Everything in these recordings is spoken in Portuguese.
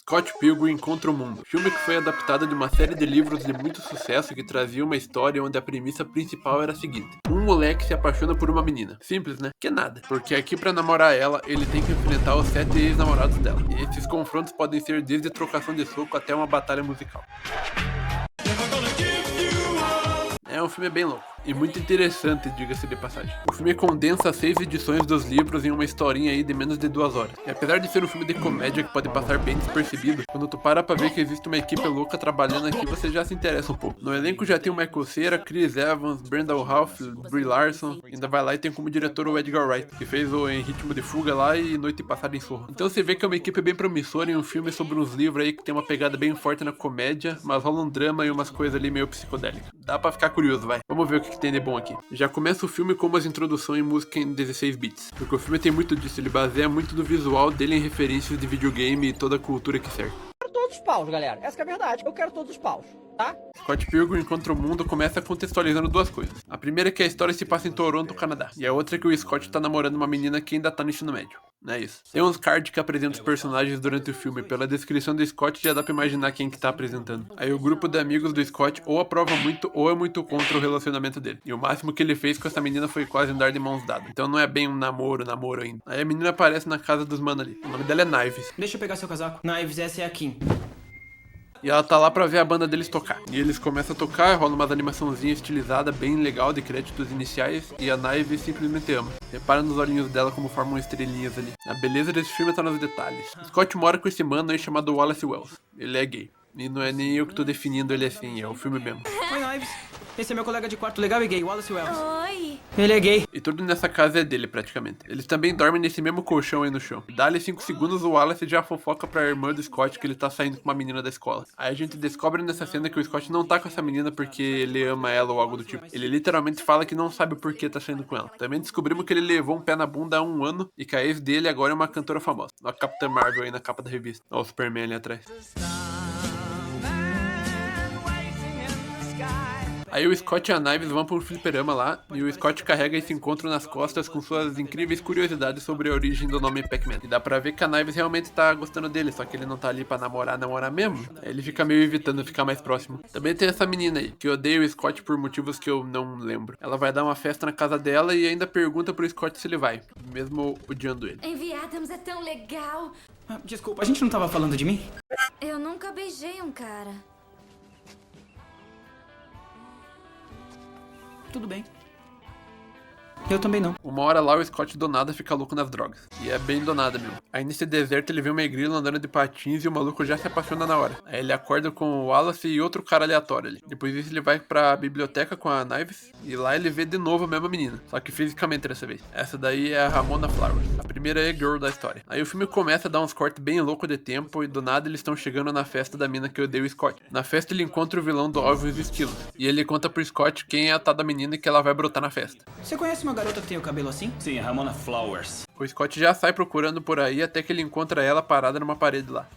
Scott Pilgrim contra o Mundo, filme que foi adaptado de uma série de livros de muito sucesso que trazia uma história onde a premissa principal era a seguinte: um moleque se apaixona por uma menina. Simples, né? Que nada, porque aqui pra namorar ela, ele tem que enfrentar os 7 ex-namorados dela. E esses confrontos podem ser desde trocação de soco até uma batalha musical. É um filme bem louco e muito interessante, diga-se de passagem. O filme condensa 6 edições dos livros em uma historinha aí de menos de 2 horas. E apesar de ser um filme de comédia que pode passar bem despercebido, quando tu para pra ver que existe uma equipe louca trabalhando aqui, você já se interessa um pouco. No elenco já tem o Michael Cera, Chris Evans, Brendan Ralph, Brie Larson, ainda vai lá e tem como diretor o Edgar Wright, que fez o Em Ritmo de Fuga lá e Noite Passada em Sorro. Então você vê que é uma equipe bem promissora em um filme sobre uns livros aí que tem uma pegada bem forte na comédia, mas rola um drama e umas coisas ali meio psicodélicas. Dá pra ficar curioso, vai. Vamos ver o que tem de bom aqui. Já começa o filme com umas introduções em música em 16 bits, porque o filme tem muito disso, ele baseia muito do visual dele em referências de videogame e toda a cultura que serve. Eu quero todos os paus, galera. Essa que é a verdade. Eu quero todos os paus, tá? Scott Pilgrim contra o Mundo começa contextualizando duas coisas. A primeira é que a história se passa em Toronto, Canadá. E a outra é que o Scott tá namorando uma menina que ainda tá no ensino médio. Não é isso. Tem uns cards que apresentam os personagens durante o filme. Pela descrição do Scott já dá pra imaginar quem que tá apresentando. Aí o grupo de amigos do Scott ou aprova muito ou é muito contra o relacionamento dele. E o máximo que ele fez com essa menina foi quase andar de mãos dadas. Então não é bem um namoro ainda. Aí a menina aparece na casa dos mano ali. O nome dela é Knives. Deixa eu pegar seu casaco. Knives, essa é a Kim. E ela tá lá pra ver a banda deles tocar. E eles começam a tocar, rola umas animaçãozinhas estilizadas bem legal de créditos iniciais. E a Knives simplesmente ama. Repara nos olhinhos dela como formam estrelinhas ali. A beleza desse filme tá nos detalhes. Scott mora com esse mano aí chamado Wallace Wells. Ele é gay. E não é nem eu que tô definindo ele assim, é o filme mesmo. Oi, Knives. Esse é meu colega de quarto legal e gay, Wallace Wells. Oi. Ele é gay. E tudo nessa casa é dele, praticamente. Eles também dormem nesse mesmo colchão aí no chão. Dá-lhe 5 segundos, o Wallace já fofoca pra irmã do Scott que ele tá saindo com uma menina da escola. Aí a gente descobre nessa cena que o Scott não tá com essa menina porque ele ama ela ou algo do tipo. Ele literalmente fala que não sabe por que tá saindo com ela. Também descobrimos que ele levou um pé na bunda há 1 ano e que a ex dele agora é uma cantora famosa. Ó a Capitã Marvel aí na capa da revista. Ó o Superman ali atrás. Aí o Scott e a Knives vão pro fliperama lá, e o Scott carrega esse encontro nas costas com suas incríveis curiosidades sobre a origem do nome Pac-Man. E dá pra ver que a Knives realmente tá gostando dele, só que ele não tá ali pra namorar mesmo. Aí ele fica meio evitando ficar mais próximo. Também tem essa menina aí, que odeia o Scott por motivos que eu não lembro. Ela vai dar uma festa na casa dela e ainda pergunta pro Scott se ele vai, mesmo odiando ele. Enviar Adams é tão legal. Desculpa, a gente não tava falando de mim? Eu nunca beijei um cara. Tudo bem. Eu também não. Uma hora lá o Scott do nada fica louco nas drogas. E é bem do nada mesmo. Aí nesse deserto ele vê uma grila andando de patins e o maluco já se apaixona na hora. Aí ele acorda com o Wallace e outro cara aleatório ali. Depois disso ele vai pra biblioteca com a Knives e lá ele vê de novo a mesma menina. Só que fisicamente dessa vez. Essa daí é a Ramona Flowers. A primeira e-girl da história. Aí o filme começa a dar uns cortes bem loucos de tempo e do nada eles estão chegando na festa da mina que odeia o Scott. Na festa ele encontra o vilão do Óbvios Estilos. E ele conta pro Scott quem é a tal da menina e que ela vai brotar na festa. Você conhece uma garota que tem o cabelo assim? Sim, a Ramona Flowers. O Scott já sai procurando por aí até que ele encontra ela parada numa parede lá.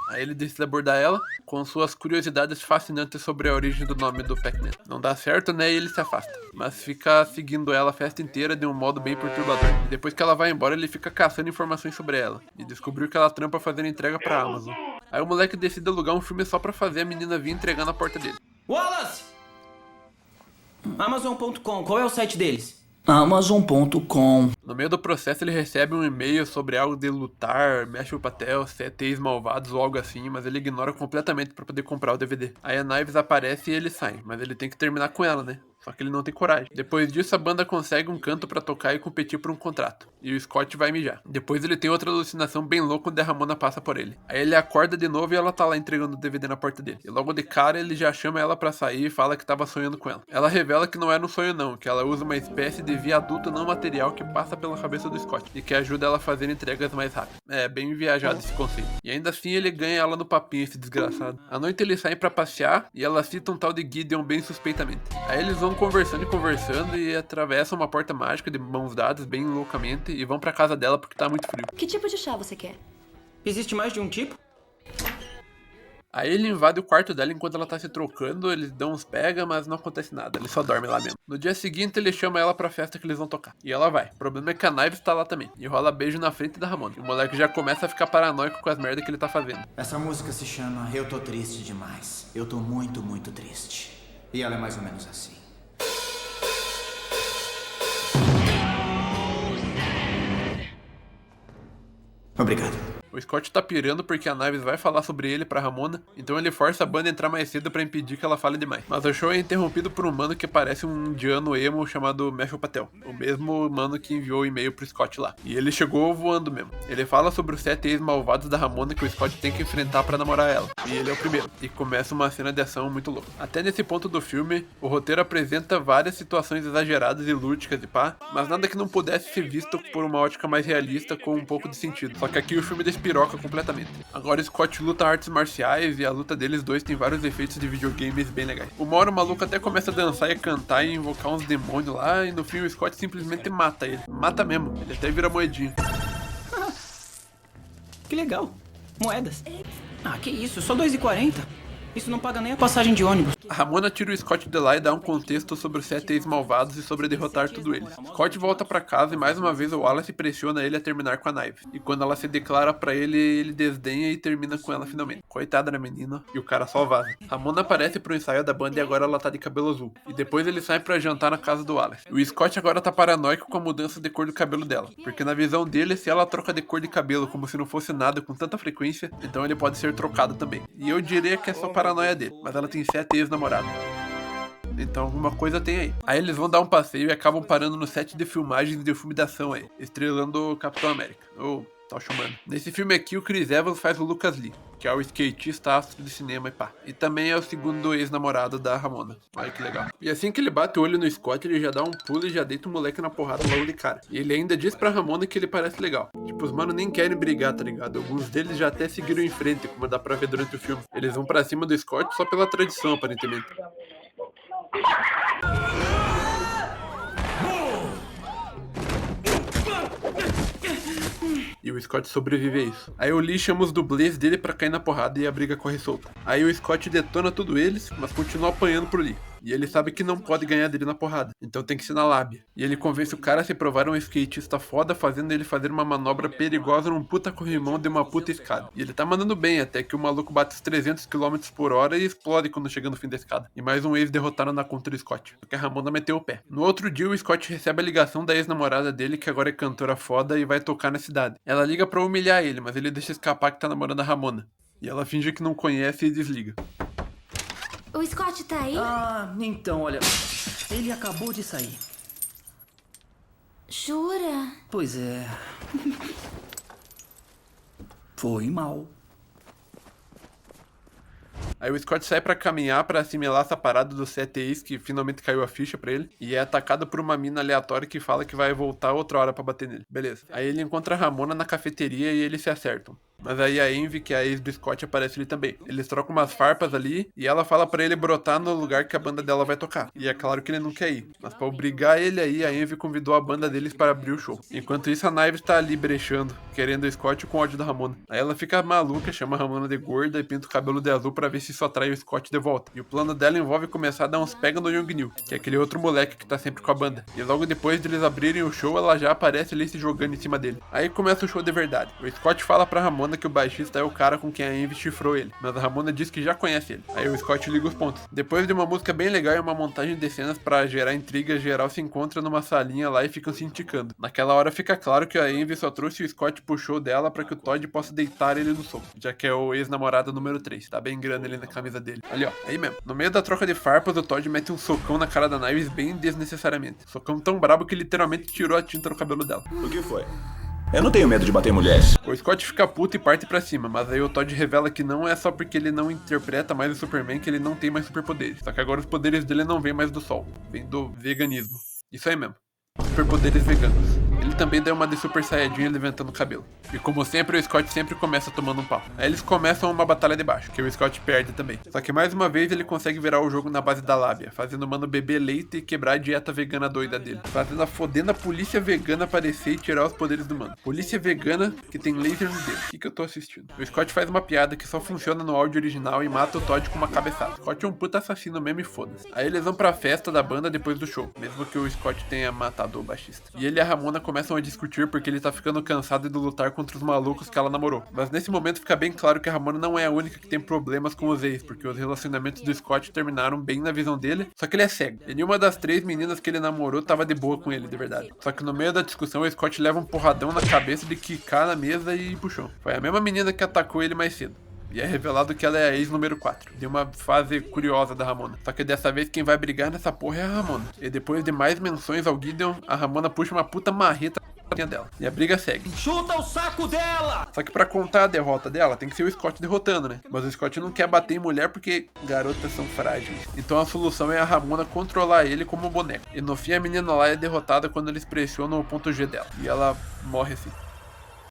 Aí ele decide abordar ela com suas curiosidades fascinantes sobre a origem do nome do Pac-Man. Não dá certo, né? E ele se afasta. Mas fica seguindo ela a festa inteira de um modo bem perturbador. E depois que ela vai embora, ele fica caçando informações sobre ela. E descobriu que ela trampa fazendo entrega pra Amazon. Aí o moleque decide alugar um filme só pra fazer a menina vir entregar na porta dele. Wallace! Amazon.com, qual é o site deles? Amazon.com. No meio do processo ele recebe um e-mail sobre algo de lutar, mexe o papel, 7 ex-malvados ou algo assim, mas ele ignora completamente pra poder comprar o DVD. Aí a Knives aparece e ele sai, mas ele tem que terminar com ela, né? Só que ele não tem coragem. Depois disso, a banda consegue um canto pra tocar e competir por um contrato. E o Scott vai mijar. Depois ele tem outra alucinação bem louca onde a Ramona passa por ele. Aí ele acorda de novo e ela tá lá entregando o DVD na porta dele. E logo de cara ele já chama ela pra sair e fala que tava sonhando com ela. Ela revela que não era um sonho não, que ela usa uma espécie de viaduto não material que passa pela cabeça do Scott. E que ajuda ela a fazer entregas mais rápido. É, bem viajado esse conceito. E ainda assim ele ganha ela no papinho, esse desgraçado. À noite eles saem pra passear e ela cita um tal de Gideon bem suspeitamente. Aí eles vão conversando e atravessam uma porta mágica de mãos dadas bem loucamente e vão pra casa dela porque tá muito frio. Que tipo de chá você quer? Existe mais de um tipo? Aí ele invade o quarto dela enquanto ela tá se trocando, eles dão uns pega, mas não acontece nada, ele só dorme lá mesmo. No dia seguinte ele chama ela pra festa que eles vão tocar, e ela vai. O problema é que a Knives tá lá também, e rola beijo na frente da Ramona. E o moleque já começa a ficar paranoico com as merdas que ele tá fazendo. Essa música se chama Eu Tô Triste Demais. Eu tô muito, muito triste. E ela é mais ou menos assim. Obrigado. O Scott tá pirando porque a Knives vai falar sobre ele pra Ramona, então ele força a banda a entrar mais cedo pra impedir que ela fale demais. Mas o show é interrompido por um mano que parece um indiano emo chamado Meshul Patel, o mesmo mano que enviou o e-mail pro Scott lá. E ele chegou voando mesmo. Ele fala sobre os 7 ex-malvados da Ramona que o Scott tem que enfrentar pra namorar ela. E ele é o primeiro. E começa uma cena de ação muito louca. Até nesse ponto do filme, o roteiro apresenta várias situações exageradas e lúdicas e pá, mas nada que não pudesse ser visto por uma ótica mais realista com um pouco de sentido. Só que aqui o filme despiroca completamente. Agora Scott luta artes marciais e a luta deles dois tem vários efeitos de videogames bem legais. Uma hora o maluco até começa a dançar e a cantar e invocar uns demônios lá, e no fim o Scott simplesmente mata ele. Mata mesmo, ele até vira moedinha. Que legal. Moedas. Ah, que isso, só 2,40. Isso não paga nem a passagem de ônibus. A Ramona tira o Scott de lá e dá um contexto sobre os 7 ex-malvados e sobre derrotar tudo eles. Scott volta pra casa e mais uma vez o Wallace pressiona ele a terminar com a Knives. E quando ela se declara pra ele, ele desdenha e termina com ela finalmente. Coitada da menina, e o cara só vaza. Ramona aparece pro ensaio da banda e agora ela tá de cabelo azul. E depois ele sai pra jantar na casa do Wallace. O Scott agora tá paranoico com a mudança de cor do cabelo dela. Porque na visão dele, se ela troca de cor de cabelo como se não fosse nada com tanta frequência, então ele pode ser trocado também. E eu diria que é só paranoia dele, mas ela tem 7 ex-namorados. Então alguma coisa tem aí. Aí eles vão dar um passeio e acabam parando no set de filmagens de um filme de ação aí, estrelando o Capitão América, ou tal chamando. Nesse filme aqui o Chris Evans faz o Lucas Lee, que é o skatista astro de cinema e pá. E também é o segundo ex-namorado da Ramona. Olha que legal. E assim que ele bate o olho no Scott, ele já dá um pulo e já deita o moleque na porrada logo de cara. E ele ainda diz pra Ramona que ele parece legal. Tipo, os manos nem querem brigar, tá ligado? Alguns deles já até seguiram em frente, como dá pra ver durante o filme. Eles vão pra cima do Scott só pela tradição, aparentemente. E o Scott sobrevive a isso. Aí o Lee chama os dublês dele pra cair na porrada e a briga corre solta. Aí o Scott detona tudo eles, mas continua apanhando pro Lee. E ele sabe que não pode ganhar dele na porrada, então tem que ser na lábia. E ele convence o cara a se provar um skatista foda, fazendo ele fazer uma manobra perigosa num puta corrimão de uma puta escada. E ele tá mandando bem, até que o maluco bate os 300 km por hora e explode quando chega no fim da escada. E mais um ex derrotaram na conta do Scott, porque a Ramona meteu o pé. No outro dia o Scott recebe a ligação da ex-namorada dele, que agora é cantora foda e vai tocar na cidade. Ela liga pra humilhar ele, mas ele deixa escapar que tá namorando a Ramona. E ela finge que não conhece e desliga. O Scott tá aí? Ah, então, olha. Ele acabou de sair. Jura? Pois é. Foi mal. Aí o Scott sai pra caminhar pra assimilar essa parada dos 7 ex que finalmente caiu a ficha pra ele. E é atacado por uma mina aleatória que fala que vai voltar outra hora pra bater nele. Beleza. Aí ele encontra a Ramona na cafeteria e eles se acertam. Mas aí a Envy, que é a ex do Scott, aparece ali também. Eles trocam umas farpas ali e ela fala pra ele brotar no lugar que a banda dela vai tocar. E é claro que ele não quer ir. Mas pra obrigar ele aí, a Envy convidou a banda deles para abrir o show. Enquanto isso, a Knives tá ali brechando, querendo o Scott com ódio da Ramona. Aí ela fica maluca, chama a Ramona de gorda e pinta o cabelo de azul pra ver se isso atrai o Scott de volta. E o plano dela envolve começar a dar uns pega no Young New, que é aquele outro moleque que tá sempre com a banda. E logo depois de eles abrirem o show, ela já aparece ali se jogando em cima dele. Aí começa o show de verdade. O Scott fala pra Ramona que o baixista é o cara com quem a Envy chifrou ele, mas a Ramona diz que já conhece ele. Aí o Scott liga os pontos. Depois de uma música bem legal e uma montagem de cenas pra gerar intriga, geral se encontra numa salinha lá e ficam se indicando. Naquela hora fica claro que a Envy só trouxe o Scott pro show dela pra que o Todd possa deitar ele no soco, já que é o ex-namorado número 3, tá bem grande ali na camisa dele. Ali ó, aí mesmo. No meio da troca de farpas, o Todd mete um socão na cara da Knives bem desnecessariamente. Socão tão brabo que literalmente tirou a tinta do cabelo dela. O que foi? Eu não tenho medo de bater em mulheres. O Scott fica puto e parte pra cima, mas aí o Todd revela que não é só porque ele não interpreta mais o Superman que ele não tem mais superpoderes. Só que agora os poderes dele não vêm mais do sol, vem do veganismo. Isso aí mesmo. Superpoderes veganos. Ele também dá uma de Super Saiyajin levantando o cabelo. E como sempre, o Scott sempre começa tomando um pau. Aí eles começam uma batalha de baixo, que o Scott perde também. Só que mais uma vez ele consegue virar o jogo na base da lábia, fazendo o mano beber leite e quebrar a dieta vegana doida dele. Fazendo a fodenda polícia vegana aparecer e tirar os poderes do mano. Polícia vegana que tem laser no dedo. O que eu tô assistindo? O Scott faz uma piada que só funciona no áudio original e mata o Todd com uma cabeçada. Scott é um puta assassino mesmo e foda-se. Aí eles vão pra festa da banda depois do show, mesmo que o Scott tenha matado o baixista. E ele e a Ramona começam a discutir porque ele tá ficando cansado de lutar contra os malucos que ela namorou. Mas nesse momento fica bem claro que a Ramona não é a única que tem problemas com os ex, porque os relacionamentos do Scott terminaram bem na visão dele, só que ele é cego. E nenhuma das 3 meninas que ele namorou tava de boa com ele, de verdade. Só que no meio da discussão o Scott leva um porradão na cabeça de quicar na mesa e puxou. Foi a mesma menina que atacou ele mais cedo. E é revelado que ela é a ex número 4. De uma fase curiosa da Ramona. Só que dessa vez quem vai brigar nessa porra é a Ramona. E depois de mais menções ao Gideon, a Ramona puxa uma puta marreta dela. E a briga segue. Chuta o saco dela! Só que pra contar a derrota dela, tem que ser o Scott derrotando, né? Mas o Scott não quer bater em mulher porque garotas são frágeis. Então a solução é a Ramona controlar ele como um boneco. E no fim a menina lá é derrotada quando eles pressionam o ponto G dela. E ela morre assim.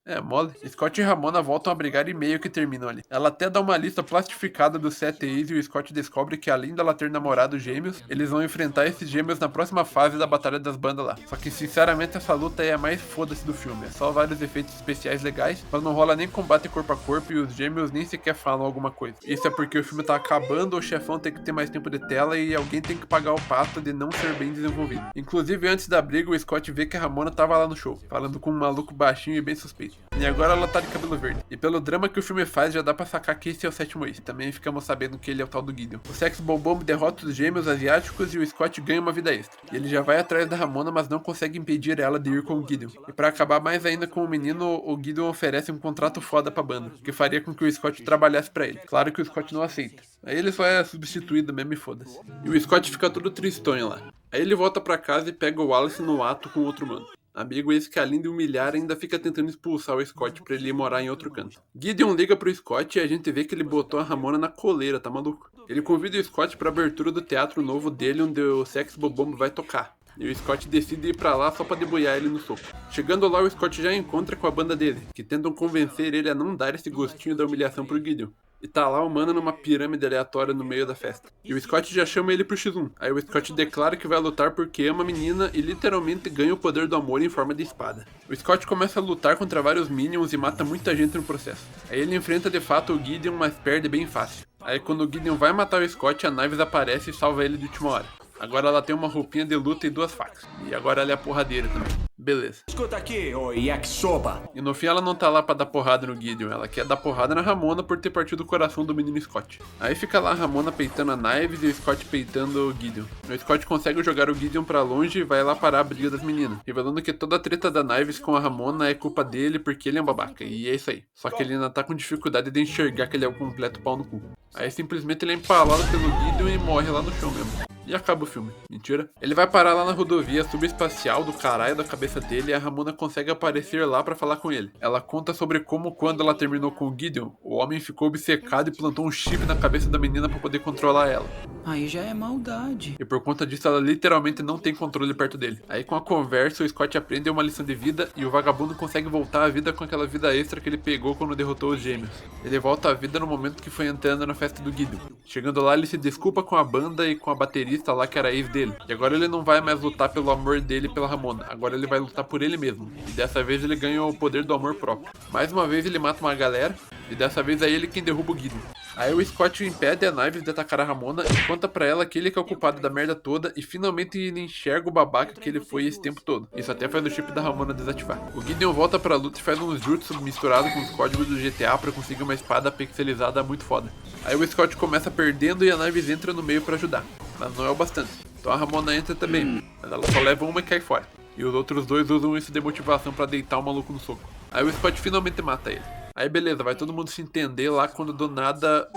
É, mole. Scott e Ramona voltam a brigar e meio que terminam ali. Ela até dá uma lista plastificada dos 7 ex e o Scott descobre que além dela ter namorado gêmeos, eles vão enfrentar esses gêmeos na próxima fase da Batalha das Bandas lá. Só que sinceramente essa luta é a mais foda-se do filme. É só vários efeitos especiais legais, mas não rola nem combate corpo a corpo e os gêmeos nem sequer falam alguma coisa. Isso é porque o filme tá acabando, o chefão tem que ter mais tempo de tela e alguém tem que pagar o pato de não ser bem desenvolvido. Inclusive antes da briga o Scott vê que a Ramona tava lá no show, falando com um maluco baixinho e bem suspeito. E agora ela tá de cabelo verde. E pelo drama que o filme faz, já dá pra sacar que esse é o 7º ex. Também ficamos sabendo que ele é o tal do Gideon. O Sex Bob-Omb derrota os gêmeos asiáticos e o Scott ganha uma vida extra. E ele já vai atrás da Ramona, mas não consegue impedir ela de ir com o Gideon. E pra acabar mais ainda com o menino, o Gideon oferece um contrato foda pra banda, que faria com que o Scott trabalhasse pra ele. Claro que o Scott não aceita. Aí ele só é substituído mesmo e foda-se. E o Scott fica todo tristonho lá. Aí ele volta pra casa e pega o Wallace no ato com outro mano. Amigo esse que além de humilhar ainda fica tentando expulsar o Scott pra ele ir morar em outro canto. Gideon liga pro Scott e a gente vê que ele botou a Ramona na coleira, tá maluco? Ele convida o Scott pra abertura do teatro novo dele onde o Sex Bob-Omb vai tocar. E o Scott decide ir pra lá só pra deboiar ele no soco. Chegando lá o Scott já encontra com a banda dele, que tentam convencer ele a não dar esse gostinho da humilhação pro Gideon. E tá lá o mano numa pirâmide aleatória no meio da festa. E o Scott já chama ele pro X1. Aí o Scott declara que vai lutar porque ama a menina e literalmente ganha o poder do amor em forma de espada. O Scott começa a lutar contra vários minions e mata muita gente no processo. Aí ele enfrenta de fato o Gideon, mas perde bem fácil. Aí quando o Gideon vai matar o Scott, a Knives aparece e salva ele de última hora. Agora ela tem uma roupinha de luta e 2 facas. E agora ela é porradeira também. Beleza. Escuta aqui, ô yakisoba. E no fim ela não tá lá pra dar porrada no Gideon, ela quer dar porrada na Ramona por ter partido o coração do menino Scott. Aí fica lá a Ramona peitando a Knives e o Scott peitando o Gideon. O Scott consegue jogar o Gideon pra longe e vai lá parar a briga das meninas, revelando que toda a treta da Knives com a Ramona é culpa dele porque ele é um babaca, e é isso aí. Só que ele ainda tá com dificuldade de enxergar que ele é o completo pau no cu. Aí simplesmente ele é empalado pelo Gideon e morre lá no chão mesmo. E acaba o filme. Mentira. Ele vai parar lá na rodovia subespacial do caralho da cabeça dele e a Ramona consegue aparecer lá pra falar com ele. Ela conta sobre como quando ela terminou com o Gideon, o homem ficou obcecado e plantou um chip na cabeça da menina pra poder controlar ela. Aí já é maldade. E por conta disso ela literalmente não tem controle perto dele. Aí com a conversa o Scott aprende uma lição de vida e o vagabundo consegue voltar à vida com aquela vida extra que ele pegou quando derrotou os gêmeos. Ele volta à vida no momento que foi entrando na festa do Gideon. Chegando lá ele se desculpa com a banda e com a baterista lá que era ex dele. E agora ele não vai mais lutar pelo amor dele pela Ramona. Agora ele vai lutar por ele mesmo. E dessa vez ele ganha o poder do amor próprio. Mais uma vez ele mata uma galera. E dessa vez é ele quem derruba o Gideon. Aí o Scott impede a Knives de atacar a Ramona e conta pra ela que ele que é o culpado da merda toda e finalmente ele enxerga o babaca que ele foi esse tempo todo. Isso até faz o chip da Ramona desativar. O Gideon volta pra luta e faz uns jutsu misturado com os códigos do GTA pra conseguir uma espada pixelizada muito foda. Aí o Scott começa perdendo e a Knives entra no meio pra ajudar. Mas não é o bastante. Então a Ramona entra também, mas ela só leva uma e cai fora. E os outros dois usam isso de motivação pra deitar o maluco no soco. Aí o Scott finalmente mata ele. Aí beleza, vai todo mundo se entender lá quando do nada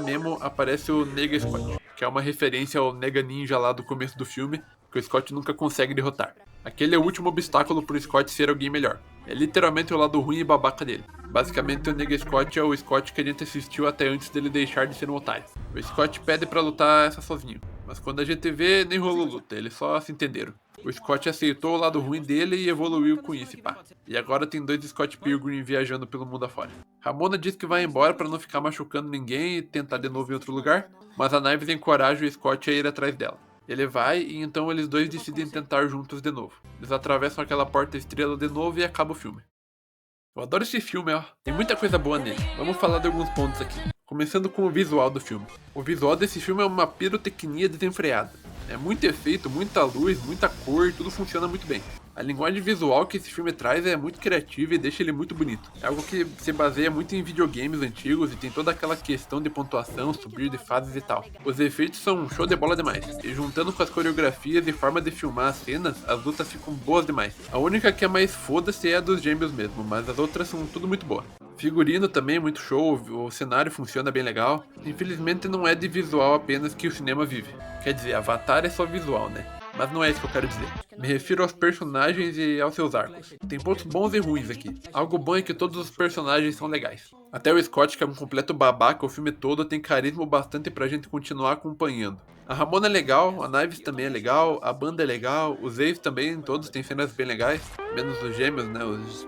mesmo aparece o Nega Scott, que é uma referência ao Nega Ninja lá do começo do filme, que o Scott nunca consegue derrotar. Aquele é o último obstáculo pro Scott ser alguém melhor. É literalmente o lado ruim e babaca dele. Basicamente o Nega Scott é o Scott que a gente assistiu até antes dele deixar de ser um otário. O Scott pede pra lutar essa sozinho, mas quando a gente vê nem rolou luta, eles só se entenderam. O Scott aceitou o lado ruim dele e evoluiu com isso, pá. E agora tem 2 Scott Pilgrim viajando pelo mundo afora. Ramona diz que vai embora pra não ficar machucando ninguém e tentar de novo em outro lugar, mas a Knives encoraja o Scott a ir atrás dela. Ele vai e então eles dois decidem tentar juntos de novo. Eles atravessam aquela porta-estrela de novo e acaba o filme. Eu adoro esse filme, ó. Tem muita coisa boa nele. Vamos falar de alguns pontos aqui. Começando com o visual do filme. O visual desse filme é uma pirotecnia desenfreada. É muito efeito, muita luz, muita cor, tudo funciona muito bem. A linguagem visual que esse filme traz é muito criativa e deixa ele muito bonito. É algo que se baseia muito em videogames antigos e tem toda aquela questão de pontuação, subir de fases e tal. Os efeitos são um show de bola demais. E juntando com as coreografias e forma de filmar as cenas, as lutas ficam boas demais. A única que é mais foda-se é a dos gêmeos mesmo, mas as outras são tudo muito boa. Figurino também é muito show, o cenário funciona bem legal. Infelizmente não é de visual apenas que o cinema vive. Quer dizer, Avatar é só visual, né? Mas não é isso que eu quero dizer. Me refiro aos personagens e aos seus arcos. Tem pontos bons e ruins aqui. Algo bom é que todos os personagens são legais. Até o Scott, que é um completo babaca o filme todo, tem carisma bastante pra gente continuar acompanhando. A Ramona é legal, a Knives também é legal, a banda é legal, os ex também, todos têm cenas bem legais. Menos os gêmeos, né?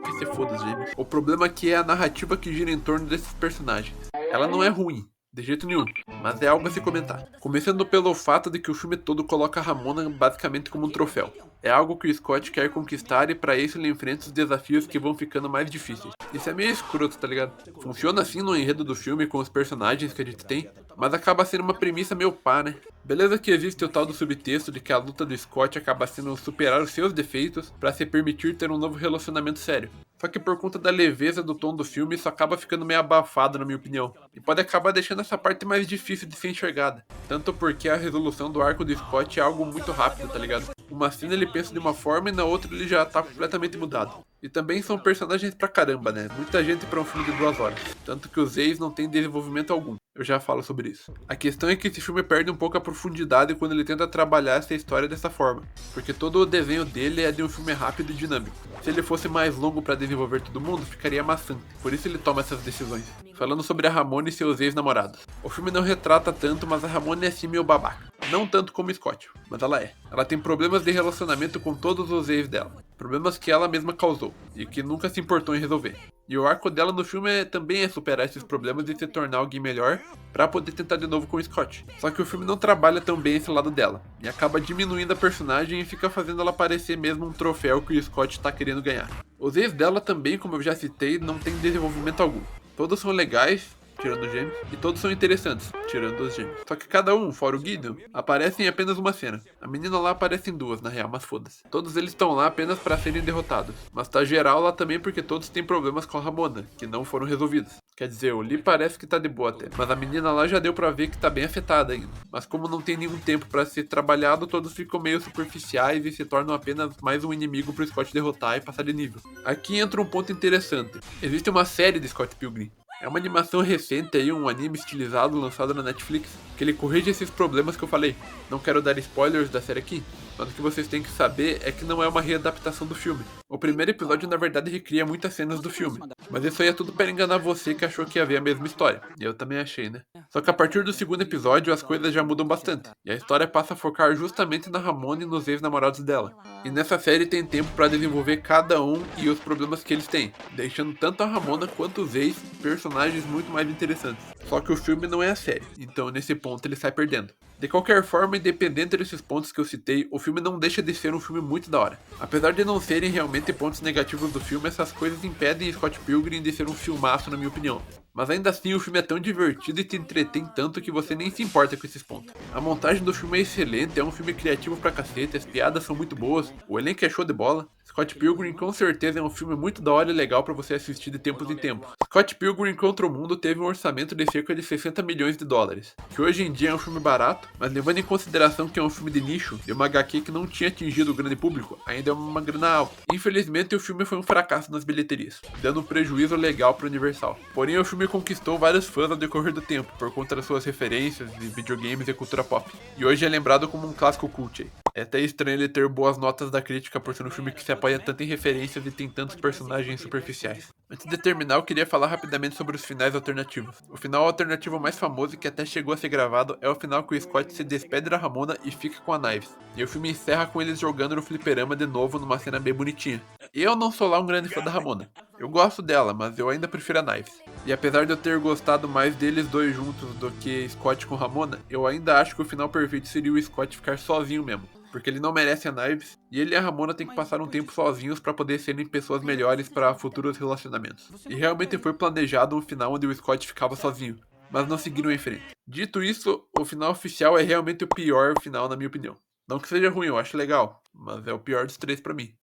Que se foda os gêmeos. O problema aqui é a narrativa que gira em torno desses personagens. Ela não é ruim. De jeito nenhum, mas é algo a se comentar. Começando pelo fato de que o filme todo coloca a Ramona basicamente como um troféu. É algo que o Scott quer conquistar e pra isso ele enfrenta os desafios que vão ficando mais difíceis. Isso é meio escroto, tá ligado? Funciona assim no enredo do filme com os personagens que a gente tem, mas acaba sendo uma premissa meio pá, né? Beleza que existe o tal do subtexto de que a luta do Scott acaba sendo superar os seus defeitos pra se permitir ter um novo relacionamento sério. Só que por conta da leveza do tom do filme, isso acaba ficando meio abafado na minha opinião. E pode acabar deixando essa parte mais difícil de ser enxergada. Tanto porque a resolução do arco do Scott é algo muito rápido, tá ligado? Uma cena ele pensa de uma forma e na outra ele já tá completamente mudado. E também são personagens pra caramba, né? Muita gente pra um filme de 2 horas. Tanto que os ex não têm desenvolvimento algum. Eu já falo sobre isso. A questão é que esse filme perde um pouco a profundidade quando ele tenta trabalhar essa história dessa forma. Porque todo o desenho dele é de um filme rápido e dinâmico. Se ele fosse mais longo pra desenvolver todo mundo, ficaria maçante. Por isso ele toma essas decisões. Falando sobre a Ramona e seus ex-namorados. O filme não retrata tanto, mas a Ramona é assim meio babaca. Não tanto como Scott, mas ela é. Ela tem problemas de relacionamento com todos os ex dela. Problemas que ela mesma causou, e que nunca se importou em resolver. E o arco dela no filme também é superar esses problemas e se tornar alguém melhor pra poder tentar de novo com o Scott. Só que o filme não trabalha tão bem esse lado dela, e acaba diminuindo a personagem e fica fazendo ela parecer mesmo um troféu que o Scott tá querendo ganhar. Os ex dela também, como eu já citei, não tem desenvolvimento algum. Todos são legais, tirando os gêmeos, e todos são interessantes, tirando os gêmeos. Só que cada um, fora o Gideon, aparece em apenas uma cena. A menina lá aparece em 2, na real, mas foda-se. Todos eles estão lá apenas para serem derrotados. Mas tá geral lá também porque todos têm problemas com a Ramona, que não foram resolvidos. Quer dizer, o Lee parece que tá de boa até, mas a menina lá já deu pra ver que tá bem afetada ainda. Mas como não tem nenhum tempo pra ser trabalhado, todos ficam meio superficiais e se tornam apenas mais um inimigo pro Scott derrotar e passar de nível. Aqui entra um ponto interessante. Existe uma série de Scott Pilgrim. É uma animação recente aí, um anime estilizado lançado na Netflix, que ele corrige esses problemas que eu falei. Não quero dar spoilers da série aqui, mas o que vocês têm que saber é que não é uma readaptação do filme. O primeiro episódio na verdade recria muitas cenas do filme, mas isso aí é tudo para enganar você que achou que ia ver a mesma história. E eu também achei, né? Só que a partir do segundo episódio as coisas já mudam bastante, e a história passa a focar justamente na Ramona e nos ex-namorados dela. E nessa série tem tempo para desenvolver cada um e os problemas que eles têm, deixando tanto a Ramona quanto os ex personagens muito mais interessantes. Só que o filme não é a série, então nesse ponto ele sai perdendo. De qualquer forma, independente desses pontos que eu citei, o filme não deixa de ser um filme muito da hora. Apesar de não serem realmente pontos negativos do filme, essas coisas impedem Scott Pilgrim de ser um filmaço na minha opinião. Mas ainda assim o filme é tão divertido e te entretém tanto que você nem se importa com esses pontos. A montagem do filme é excelente, é um filme criativo pra cacete, as piadas são muito boas, o elenco é show de bola. Scott Pilgrim com certeza é um filme muito da hora e legal pra você assistir de tempos em tempos. Scott Pilgrim contra o Mundo teve um orçamento de cerca de 60 milhões de dólares, que hoje em dia é um filme barato, mas levando em consideração que é um filme de nicho e uma HQ que não tinha atingido o grande público, ainda é uma grana alta. Infelizmente o filme foi um fracasso nas bilheterias, dando um prejuízo legal pro Universal. Porém o filme conquistou vários fãs ao decorrer do tempo, por conta das suas referências de videogames e cultura pop, e hoje é lembrado como um clássico cult. É até estranho ele ter boas notas da crítica por ser um filme que se apoia tanto em referências e tem tantos personagens superficiais. Antes de terminar, eu queria falar rapidamente sobre os finais alternativos. O final alternativo mais famoso, que até chegou a ser gravado, é o final que o Scott se despede da Ramona e fica com a Knives. E o filme encerra com eles jogando no fliperama de novo numa cena bem bonitinha. Eu não sou lá um grande fã da Ramona. Eu gosto dela, mas eu ainda prefiro a Knives. E apesar de eu ter gostado mais deles dois juntos do que Scott com Ramona, eu ainda acho que o final perfeito seria o Scott ficar sozinho mesmo. Porque ele não merece a Knives, e ele e a Ramona têm que passar um tempo sozinhos para poder serem pessoas melhores para futuros relacionamentos. E realmente foi planejado um final onde o Scott ficava sozinho, mas não seguiram em frente. Dito isso, o final oficial é realmente o pior final na minha opinião. Não que seja ruim, eu acho legal, mas é o pior dos três para mim.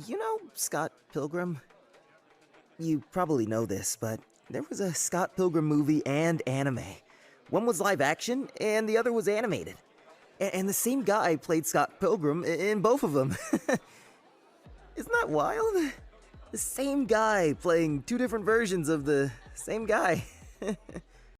You know Scott Pilgrim? You probably know this, but there was a Scott Pilgrim movie and anime. One was live action, and the other was animated. And the same guy played Scott Pilgrim in both of them. Isn't that wild? The same guy playing two different versions of the same guy.